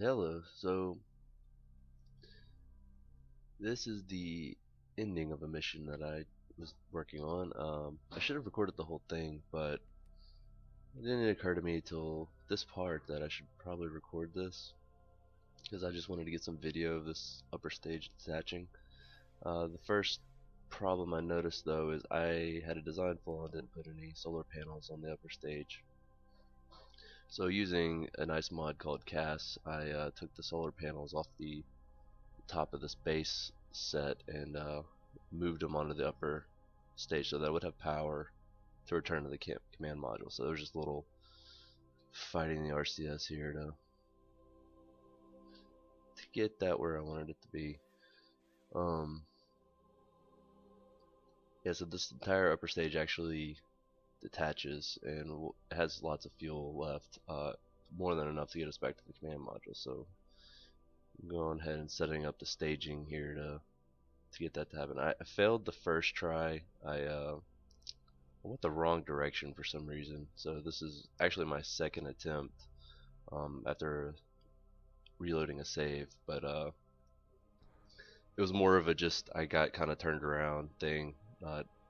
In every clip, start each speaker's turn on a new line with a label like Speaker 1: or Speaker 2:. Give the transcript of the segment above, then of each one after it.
Speaker 1: Hello. So this is the ending of a mission that I was working on. I should have recorded the whole thing, but it didn't occur to me till this part that I should probably record this because I just wanted to get some video of this upper stage detaching. The first problem I noticed though is I had a design flaw and didn't put any solar panels on the upper stage. So using a nice mod called CAS, I took the solar panels off the top of this base set and moved them onto the upper stage so that I would have power to return to the command module. So there's just a little fighting the RCS here to get that where I wanted it to be. Yeah, so this entire upper stage actually detaches and has lots of fuel left, more than enough to get us back to the command module. So I'm going ahead and setting up the staging here to get that to happen. I failed the first try. I went the wrong direction for some reason. So this is actually my second attempt after reloading a save, but it was more of a just I got kind of turned around thing,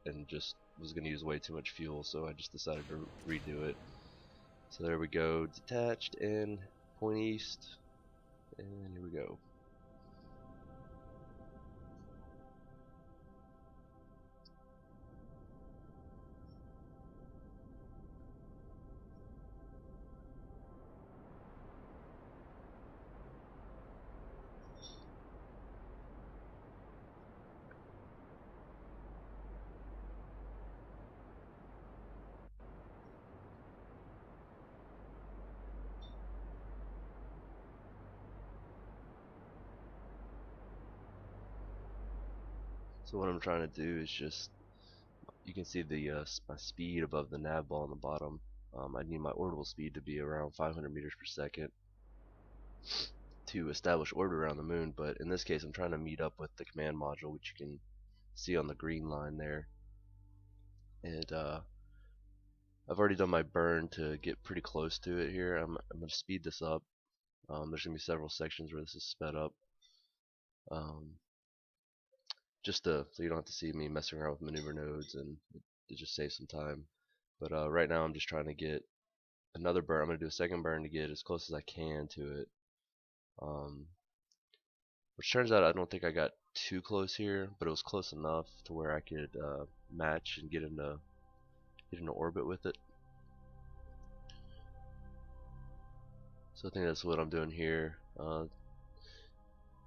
Speaker 1: and just was going to use way too much fuel, so I just decided to redo it. So there we go, detached and point east, and here we go. So what I'm trying to do is just, you can see the my speed above the nav ball on the bottom. I need my orbital speed to be around 500 meters per second to establish orbit around the moon, but in this case I'm trying to meet up with the command module, which you can see on the green line there. And I've already done my burn to get pretty close to it here. I'm going to speed this up. There's going to be several sections where this is sped up. Just so you don't have to see me messing around with maneuver nodes, and to just save some time. But right now I'm just trying to get another burn. I'm going to do a second burn to get as close as I can to it. Which turns out I don't think I got too close here, but it was close enough to where I could match and get into orbit with it. So I think that's what I'm doing here.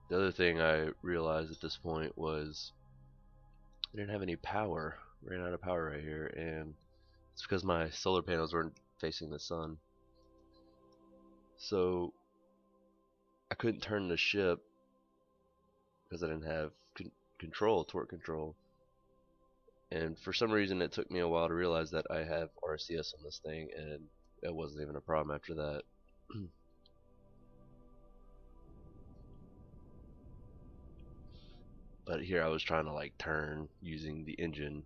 Speaker 1: The other thing I realized at this point was I didn't have any power. Ran out of power right here, and it's because my solar panels weren't facing the sun. So I couldn't turn the ship because I didn't have torque control. And for some reason it took me a while to realize that I have RCS on this thing, and it wasn't even a problem after that. But here I was trying to like turn using the engine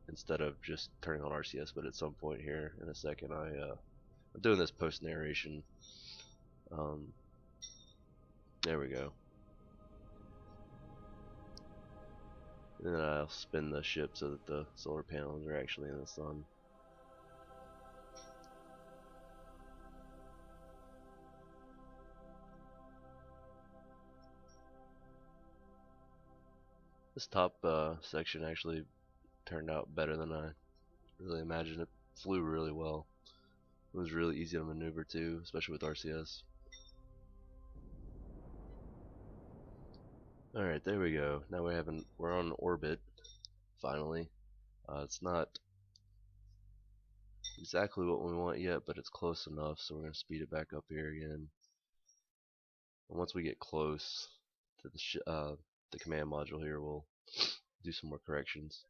Speaker 1: instead of just turning on RCS, but at some point here in a second I'm doing this post narration. There we go. And then I'll spin the ship so that the solar panels are actually in the sun. This top section actually turned out better than I really imagined. It flew really well. It was really easy to maneuver too, especially with RCS. Alright, there we go. Now we're on orbit, finally. It's not exactly what we want yet, but it's close enough, so we're going to speed it back up here again. And once we get close to the command module here, we'll do some more corrections.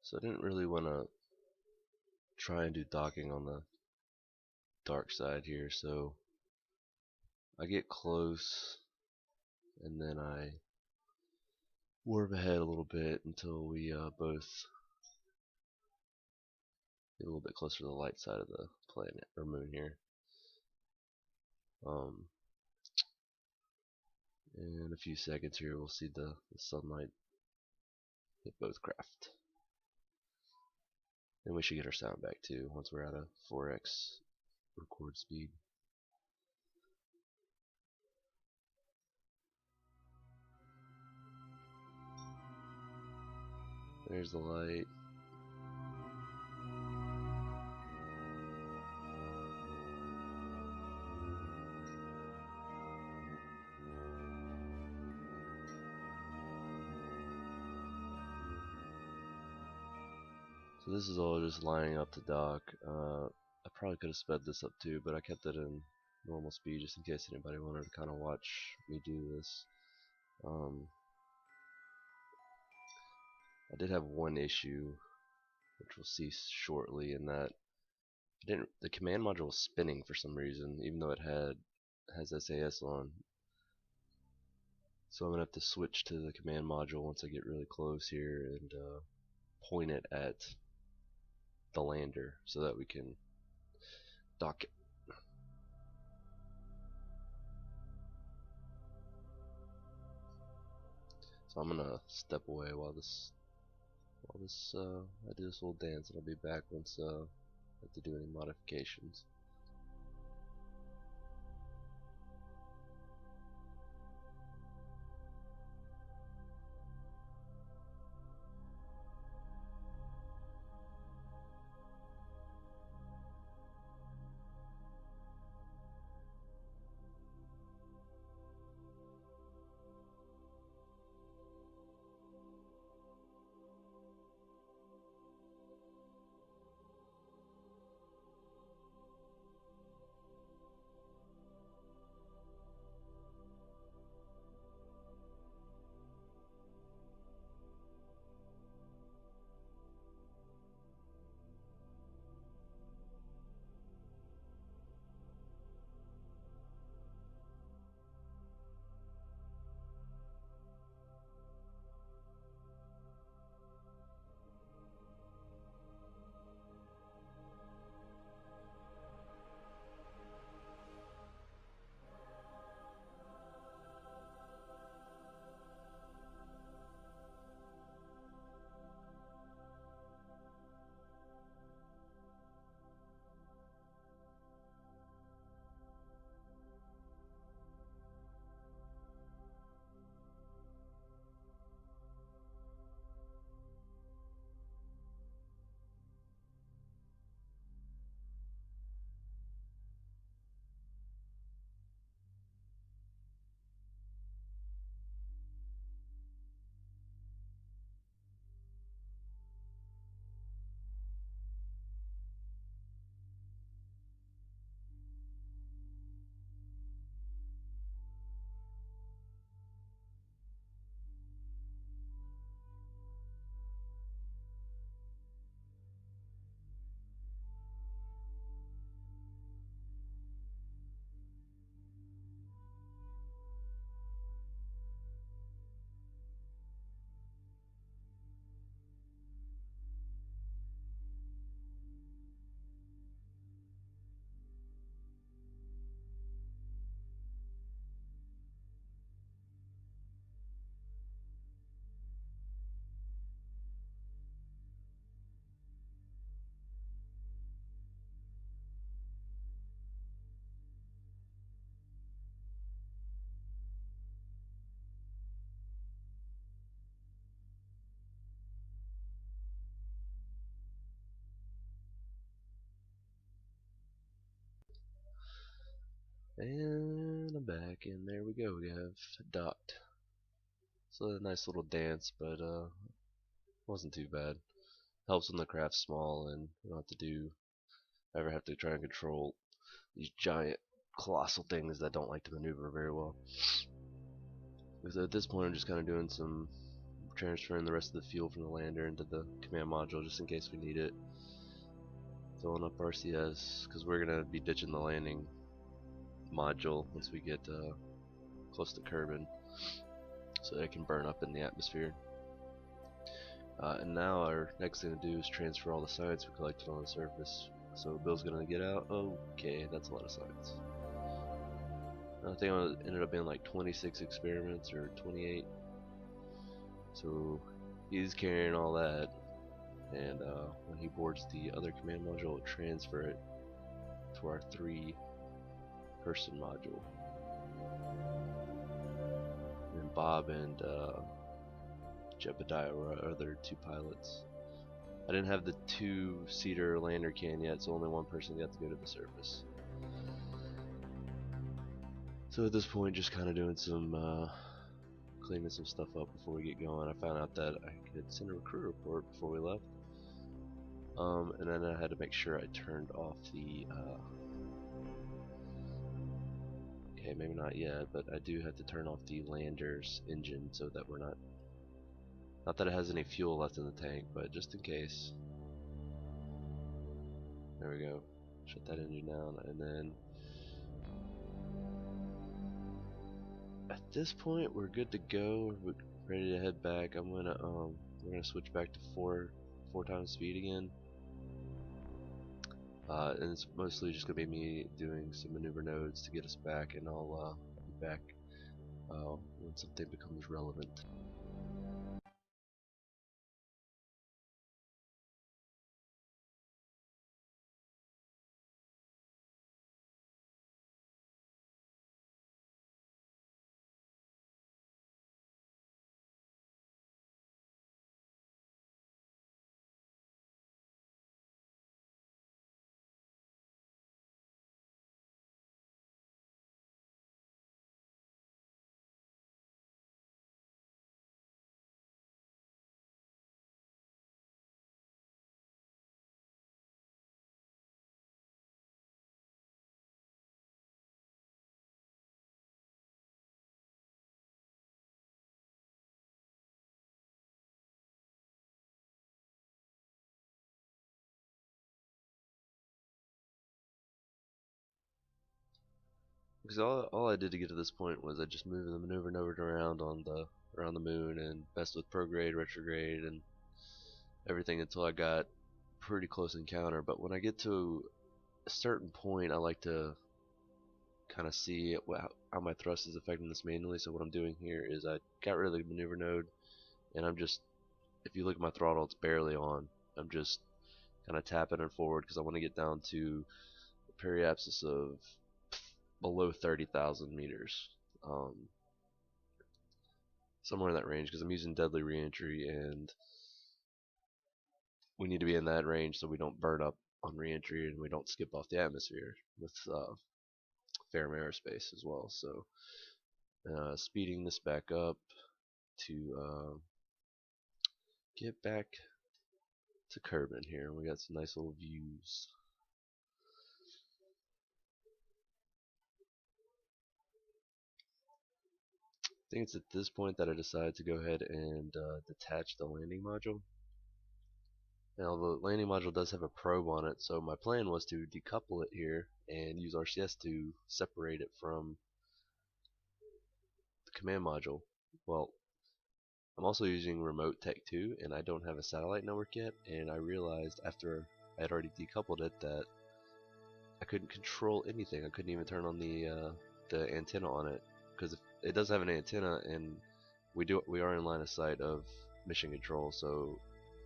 Speaker 1: So I didn't really want to try and do docking on the dark side here, so I get close and then I warp ahead a little bit until we both get a little bit closer to the light side of the planet or moon here. In a few seconds here we'll see the sunlight hit both craft. And we should get our sound back too once we're at a 4x record speed. There's the light. So this is all just lining up to dock. I probably could have sped this up too, but I kept it in normal speed just in case anybody wanted to kind of watch me do this. I did have one issue, which we'll see shortly, in that the command module was spinning for some reason, even though it has SAS on. So I'm gonna have to switch to the command module once I get really close here and point it at the lander so that we can dock it. So I'm gonna step away while I do this little dance, and I'll be back once I have to do any modifications. And I'm back, and there we go. We have docked. So a nice little dance, but wasn't too bad. Helps when the craft's small and you don't ever have to try and control these giant colossal things that don't like to maneuver very well. Because at this point I'm just kind of doing some transferring the rest of the fuel from the lander into the command module just in case we need it. Filling up RCS because we're gonna be ditching the landing module once we get close to Kerbin, so that it can burn up in the atmosphere. And now our next thing to do is transfer all the science we collected on the surface. So Bill's gonna get out. Okay, that's a lot of science. I think it ended up being like 26 experiments or 28. So he's carrying all that, and when he boards the other command module, it'll transfer it to our 3-person module. And Bob and Jebediah were our other 2 pilots. I didn't have the 2-seater lander can yet, so only 1 person got to go to the surface. So at this point, just kind of doing some cleaning some stuff up before we get going. I found out that I could send a recruit report before we left, and then I had to make sure I turned off the okay, maybe not yet, but I do have to turn off the lander's engine so that we're not that it has any fuel left in the tank, but just in case. There we go. Shut that engine down, and then at this point we're good to go. We're ready to head back. We're gonna switch back to four times speed again, and it's mostly just gonna be me doing some maneuver nodes to get us back, and I'll be back when something becomes relevant. Because all I did to get to this point was I just moved the maneuver node around on around the moon and messed with prograde, retrograde, and everything until I got pretty close encounter. But when I get to a certain point, I like to kind of see how my thrust is affecting this manually. So what I'm doing here is I got rid of the maneuver node, and I'm just, if you look at my throttle, it's barely on. I'm just kind of tapping it forward because I want to get down to a periapsis of below 30,000 meters, somewhere in that range, because I'm using deadly reentry, and we need to be in that range so we don't burn up on reentry and we don't skip off the atmosphere with fair airspace as well. So speeding this back up to get back to Kerbin here. We got some nice little views. I think it's at this point that I decided to go ahead and detach the landing module. Now the landing module does have a probe on it, so my plan was to decouple it here and use RCS to separate it from the command module. Well, I'm also using remote tech 2, and I don't have a satellite network yet, and I realized after I had already decoupled it that I couldn't control anything. I couldn't even turn on the antenna on it, because it does have an antenna, and we are in line of sight of mission control, so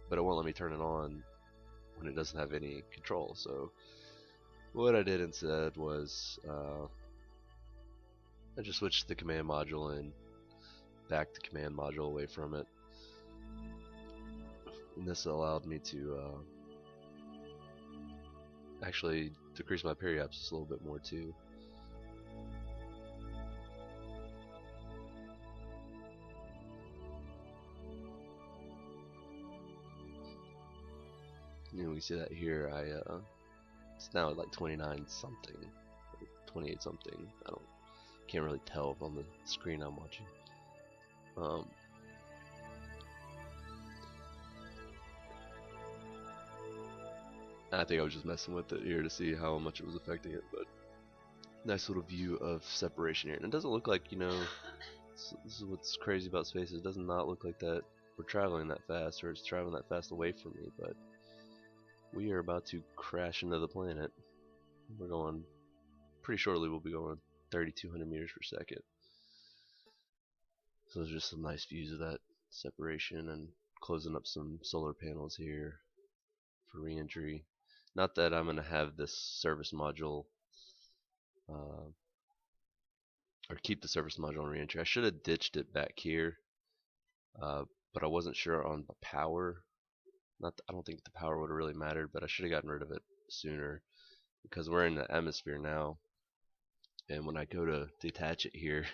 Speaker 1: but it won't let me turn it on when it doesn't have any control. So what I did instead was I just switched the command module and backed the command module away from it, and this allowed me to actually decrease my periapsis a little bit more too. You know, we see that here. It's now at like 29 something, 28 something. Can't really tell on the screen I'm watching. I think I was just messing with it here to see how much it was affecting it, but nice little view of separation here. And it doesn't look like, you know, this is what's crazy about space. It does not look like that we're traveling that fast, or it's traveling that fast away from me, but we are about to crash into the planet. We're going, pretty shortly we'll be going 3,200 meters per second. So there's just some nice views of that separation, and closing up some solar panels here for re-entry. Not that I'm going to have this service module or keep the service module on re-entry. I should have ditched it back here, but I wasn't sure on the power. I don't think the power would have really mattered, but I should have gotten rid of it sooner, because we're in the atmosphere now, and when I go to detach it here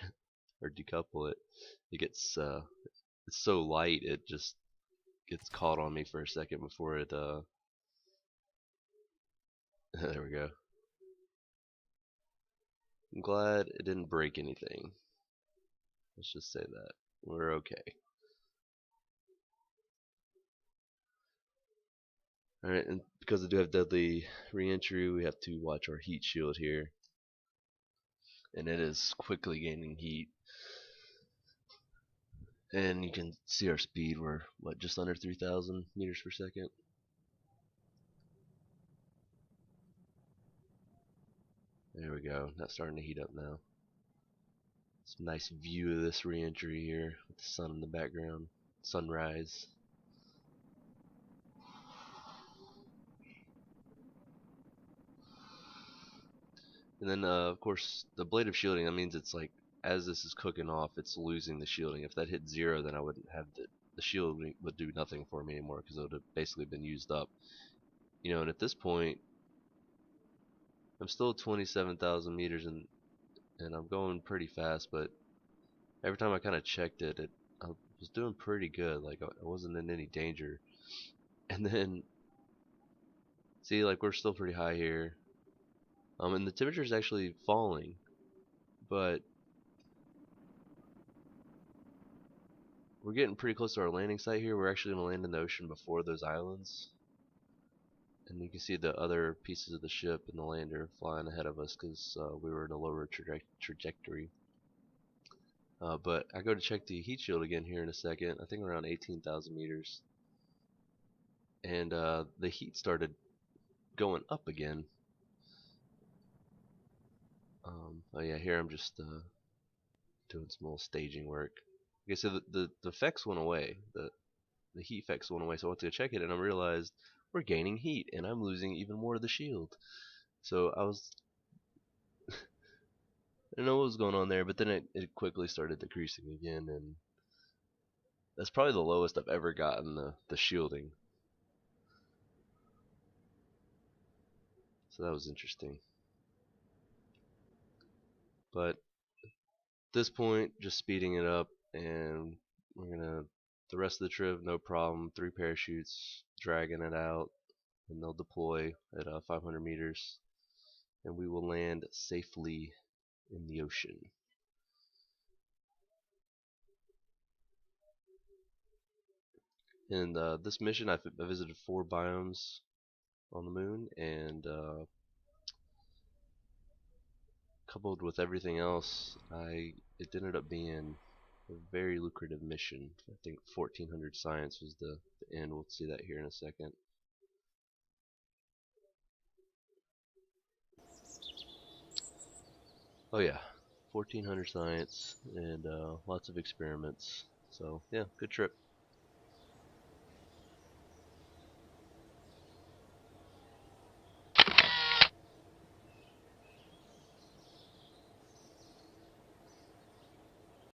Speaker 1: or decouple it, it gets it's so light it just gets caught on me for a second before it there we go. I'm glad it didn't break anything. Let's just say that we're okay. Alright, and because I do have deadly re-entry, we have to watch our heat shield here, and it is quickly gaining heat. And you can see our speed, we're what, just under 3,000 meters per second. There we go, that's starting to heat up now. Some nice view of this re-entry here with the sun in the background, sunrise. And then of course the blade of shielding, that means it's like as this is cooking off, it's losing the shielding. If that hit 0, then I wouldn't have the shield would do nothing for me anymore, because it would have basically been used up. You know, and at this point I'm still 27,000 meters, and I'm going pretty fast, but every time I kind of checked it, I was doing pretty good. Like I wasn't in any danger. And then see, like we're still pretty high here, and the temperature is actually falling, but we're getting pretty close to our landing site here. We're actually going to land in the ocean before those islands, and you can see the other pieces of the ship and the lander flying ahead of us, because we were in a lower trajectory. But I go to check the heat shield again here in a second. I think around 18,000 meters, and the heat started going up again. Oh yeah, here I'm just doing some little staging work. Okay, so the effects went away. The heat effects went away, so I went to check it, and I realized we're gaining heat, and I'm losing even more of the shield. So I didn't know what was going on there, but then it quickly started decreasing again, and that's probably the lowest I've ever gotten the shielding. So that was interesting. But at this point, just speeding it up, and we're gonna, the rest of the trip, no problem. 3 parachutes, dragging it out, and they'll deploy at 500 meters, and we will land safely in the ocean. In this mission, I visited 4 biomes on the moon, and coupled with everything else, it ended up being a very lucrative mission. I think 1400 science was the end. We'll see that here in a second. Oh yeah, 1400 science and lots of experiments. So yeah, good trip.